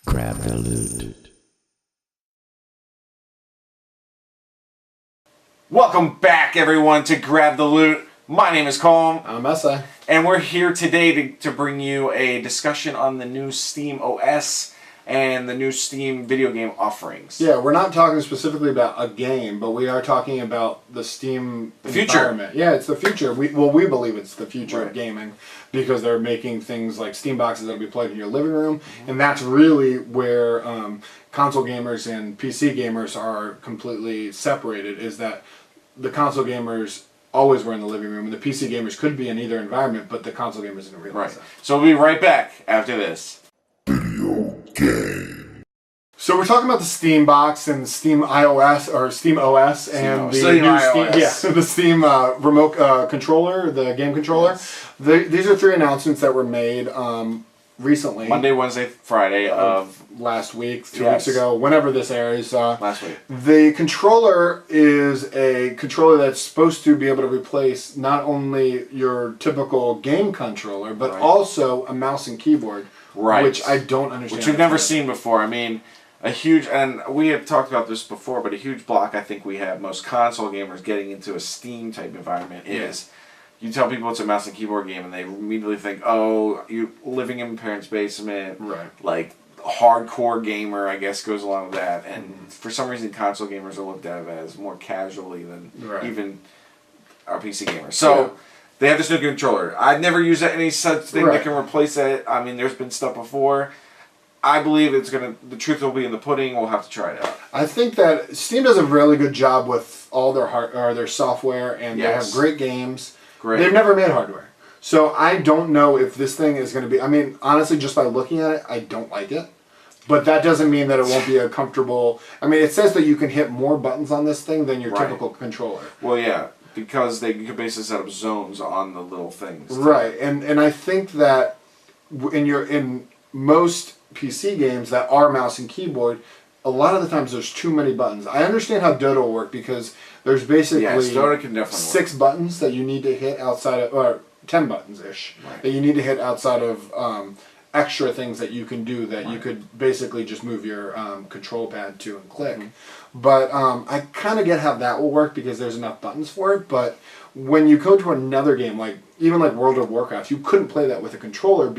Grab the loot. Welcome back, everyone, to Grab the Loot. My name is Colm. I'm Ese. And we're here today to bring you a discussion on the new Steam OS and the new Steam video game offerings. Yeah, we're not talking specifically about a game, but we are talking about the Steam environment. Yeah, it's the future. We believe it's the future of gaming because they're making things like Steam boxes that'll be plugged in your living room, and that's really where console gamers and PC gamers are completely separated, is that the console gamers always were in the living room, and the PC gamers could be in either environment, but the console gamers didn't realize that. So we'll be right back after this. So we're talking about the Steam box and the Steam iOS or Steam OS and the Steam new iOS. the Steam remote controller, the game controller. Yes. These are three announcements that were made recently. Monday, Wednesday, Friday of last week, 2 weeks ago, whenever this airs. last week. The controller is a controller that's supposed to be able to replace not only your typical game controller, but also a mouse and keyboard. Right. Which I don't understand. Which we've never seen before. I mean, a huge, and we have talked about this before, but a huge block I think we have, most console gamers getting into a Steam type environment is, you tell people it's a mouse and keyboard game and they immediately think, oh, you're living in parents' basement, like hardcore gamer, I guess, goes along with that. And for some reason, console gamers are looked at as more casually than even our PC gamers. So they have this new controller. I've never used any such thing that can replace it. I mean, there's been stuff before. I believe the truth will be in the pudding. We'll have to try it out. I think that Steam does a really good job with all their software, and they have great games. They've never made hardware. So I don't know if this thing is going to be, I mean, honestly, just by looking at it, I don't like it. But that doesn't mean that it won't be a comfortable, I mean, it says that you can hit more buttons on this thing than your typical controller. Well, yeah, because you can basically set up zones on the little things. Right, and I think that in most PC games that are mouse and keyboard, a lot of the times there's too many buttons. I understand how Dota will work because there's basically Dota can definitely 6 buttons that you need to hit outside of, or 10 buttons-ish, that you need to hit outside of extra things that you can do that you could basically just move your control pad to and click. But I kind of get how that will work because there's enough buttons for it, but when you go to another game, like even like World of Warcraft, you couldn't play that with a controller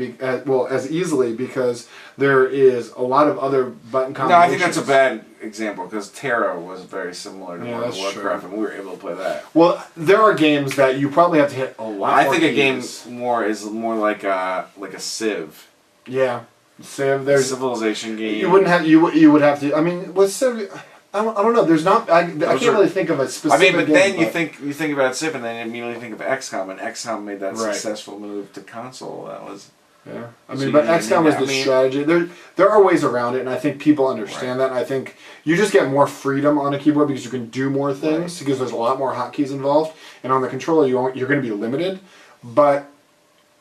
as easily because there is a lot of other button combinations. No, I think that's a bad example because Terra was very similar to World of Warcraft, and we were able to play that. Well, there are games that you probably have to hit a lot. I think a game is more like a Civ. Yeah, Civ. There's Civilization game. You wouldn't have you would have to. I mean, with Civ. I don't know. There's not. I can't really think of a specific. I mean, but game, then you think about Civ, and then you immediately think of XCOM, and XCOM made that successful move to console. That was. Yeah, I mean, but XCOM was the strategy. There are ways around it, and I think people understand that. And I think you just get more freedom on a keyboard because you can do more things because there's a lot more hotkeys involved. And on the controller, you're going to be limited. But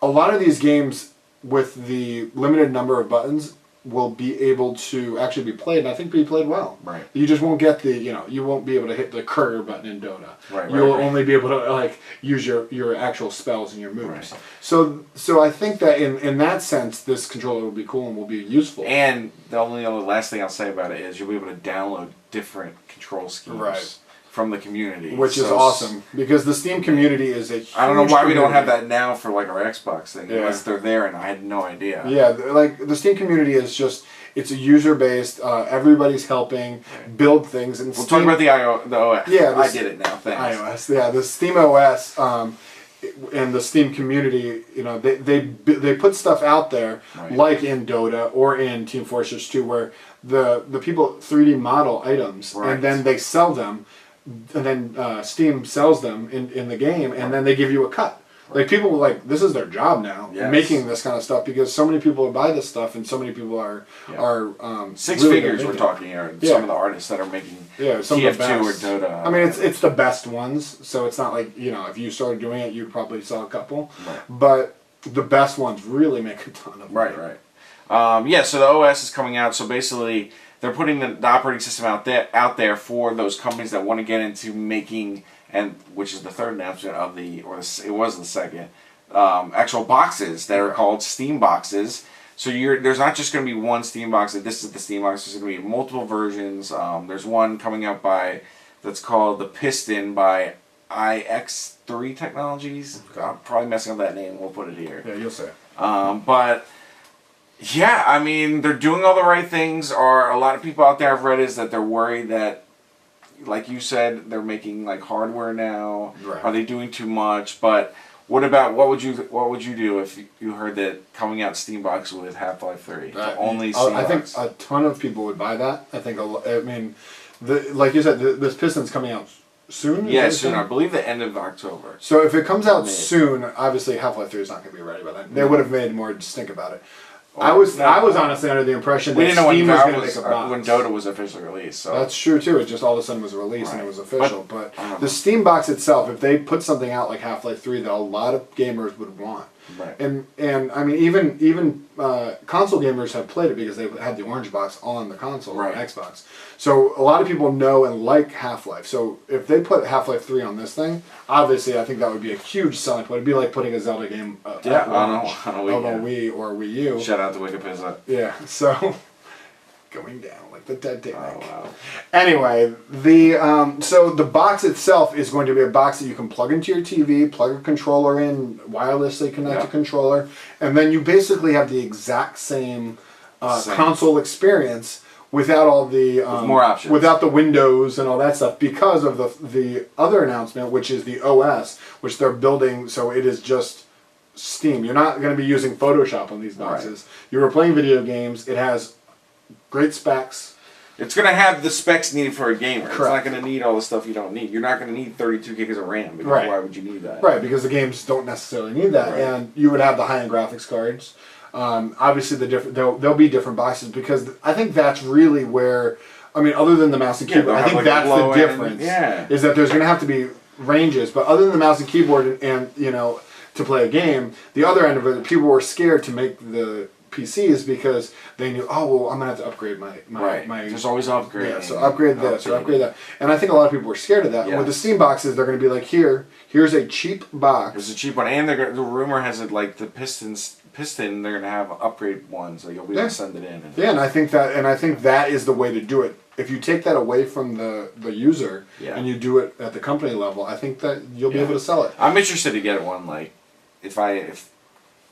a lot of these games with the limited number of buttons will be able to actually be played, and I think be played well. Right. You just won't get you won't be able to hit the courier button in Dota. You'll only be able to use your actual spells and your moves. Right. So I think that in that sense, this controller will be cool and will be useful. And the only last thing I'll say about it is you'll be able to download different control schemes from the community, which is awesome because the Steam community is a huge I don't know why we don't have community. that now for like our Xbox thing unless they're there, and I had no idea. Yeah, like the Steam community is just it's a user based. Everybody's helping build things, and we'll talk about the OS. Yeah, I get it now. Thanks. iOS. Yeah, the Steam OS and the Steam community. They put stuff out there like in Dota or in Team Fortress 2 where the people 3D model items and then they sell them. And then Steam sells them in the game, and then they give you a cut. Like people like this is their job now, making this kind of stuff because so many people buy this stuff and so many people are six really figures. We're talking are some of the artists that are making some TF2 of the best. or Dota. I mean, it's the best ones, so it's not like if you started doing it, you'd probably sell a couple, but the best ones really make a ton of money. Right. So the OS is coming out. So basically, they're putting the operating system out there for those companies that want to get into making, and which is the third announcement of it was the second, actual boxes that are called Steam boxes. So there's not just going to be one Steam box. This is the Steam box. There's going to be multiple versions. There's one coming out that's called the Piston by IX3 Technologies. I'm probably messing up that name. We'll put it here. Yeah, you'll say. But yeah, I mean, they're doing all the right things. A lot of people out there I've read is that they're worried that, like you said, they're making like hardware now. Right. Are they doing too much? But what would you do if you heard that coming out Steam box with Half-Life 3? Only Steam I think box. a ton of people would buy that. I think like you said, this Piston's coming out soon. Yeah, soon. I believe the end of October. So if it comes out soon, obviously Half-Life 3 is not going to be ready by then. They would have made more stink about it. I was honestly under the impression that Steam was going to make a box. When Dota was officially released. So. That's true too. It just all of a sudden was released and it was official. But the Steam box itself, if they put something out like Half-Life 3 that a lot of gamers would want. Right. And I mean even console gamers have played it because they had the orange box on the console on Xbox. So a lot of people know and like Half-Life. So if they put Half-Life 3 on this thing, obviously I think that would be a huge selling point. It'd be like putting a Zelda game on a Wii or Wii U. Shout out to Wikipedia. Yeah. So going down like the Titanic. Oh wow. Anyway, so the box itself is going to be a box that you can plug into your TV, plug a controller in, wirelessly connect a controller, and then you basically have the exact same console experience without all the more options, without the windows and all that stuff because of the other announcement, which is the OS, which they're building. So it is just Steam. You're not going to be using Photoshop on these boxes. You were playing video games. It has great specs. It's going to have the specs needed for a gamer. Correct. It's not going to need all the stuff you don't need. You're not going to need 32 gigs of RAM because why would you need that? Right, because the games don't necessarily need that, and you would have the high-end graphics cards. Obviously, there'll be different boxes because I think that's really where, I mean, other than the mouse and keyboard, I think that's the difference. Is that there's going to have to be ranges, but other than the mouse and keyboard and to play a game, the other end of it, people were scared to make the PCs because they knew, I'm gonna have to upgrade my There's always upgrade. Yeah, so upgrade this or upgrade that, and I think a lot of people were scared of that. With the Steam boxes, they're gonna be like, here's a cheap box. Here's a cheap one, and the rumor has it like the Piston. They're gonna have upgrade ones, so you'll be able to send it in. And I think that is the way to do it. If you take that away from the user and you do it at the company level, I think that you'll be able to sell it. I'm interested to get one. Like,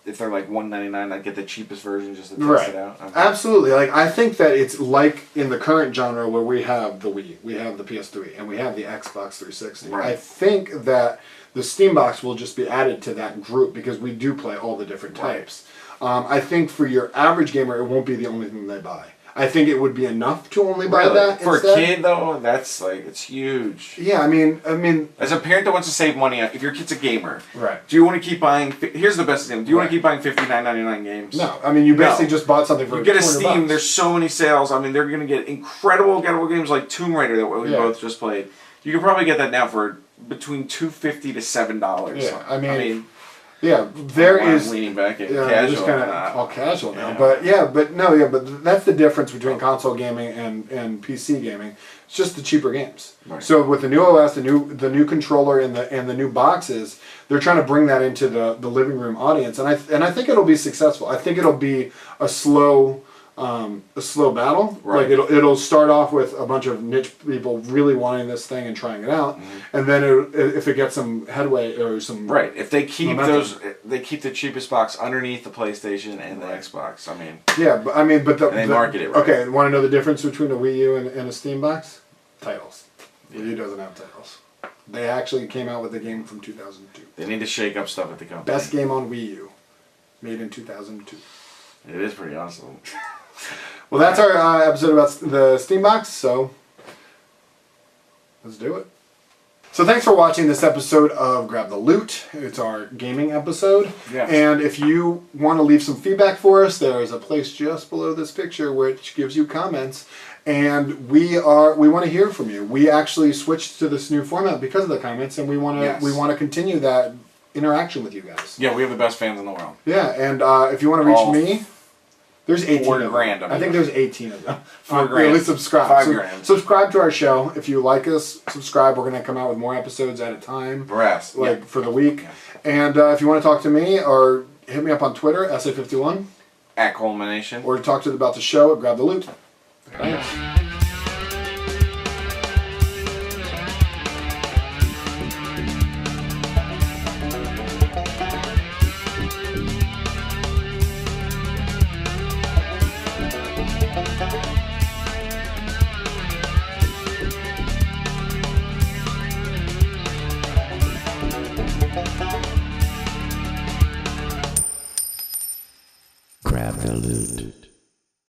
if they're like $199, I'd get the cheapest version just to test it out. Okay. Absolutely. Like I think that it's like in the current genre where we have the Wii, we have the PS3, and we have the Xbox 360. Right. I think that the Steam box will just be added to that group because we do play all the different types. I think for your average gamer, it won't be the only thing they buy. I think it would be enough to only buy that for instead. a kid though. That's like it's huge. Yeah, I mean, as a parent that wants to save money, if your kid's a gamer, right? Do you want to keep buying? Here's the best thing. Do you want to keep buying $59.99 games? No, I mean you basically just bought something for. You get a Steam. $200. There's so many sales. I mean, they're going to get incredible games like Tomb Raider that we both just played. You can probably get that now for between $2.50 to $7. Yeah, I mean there is leaning back at casual, just kind of all casual now. But that's the difference between console gaming and PC gaming. It's just the cheaper games. Right. So with the new OS, the new controller and the new boxes, they're trying to bring that into the living room audience, and I think it'll be successful. I think it'll be a slow battle. Right. Like it'll start off with a bunch of niche people really wanting this thing and trying it out, and then if it gets some headway or some if they keep they keep the cheapest box underneath the PlayStation and the Xbox. I mean, but they market it right. Okay, want to know the difference between a Wii U and a Steam box? Titles. The Wii U doesn't have titles. They actually came out with a game from 2002. They need to shake up stuff at the company. Best game on Wii U, made in 2002. It is pretty awesome. Well, that's our episode about the Steam box, so let's do it. So thanks for watching this episode of Grab the Loot. It's our gaming episode. Yes. And if you want to leave some feedback for us, there is a place just below this picture which gives you comments. And we want to hear from you. We actually switched to this new format because of the comments, and we want to continue that interaction with you guys. Yeah, we have the best fans in the world. Yeah, and if you want to reach me, there's 18 of them. I think there's 18 of them. Really subscribe. $5,000. Subscribe to our show. If you like us, subscribe. We're going to come out with more episodes at a time. Brass. For the week. Yeah. And if you want to talk to me, or hit me up on Twitter, SA51. At Colm and Ese. Or talk to about the show at Grab the Loot. Thanks.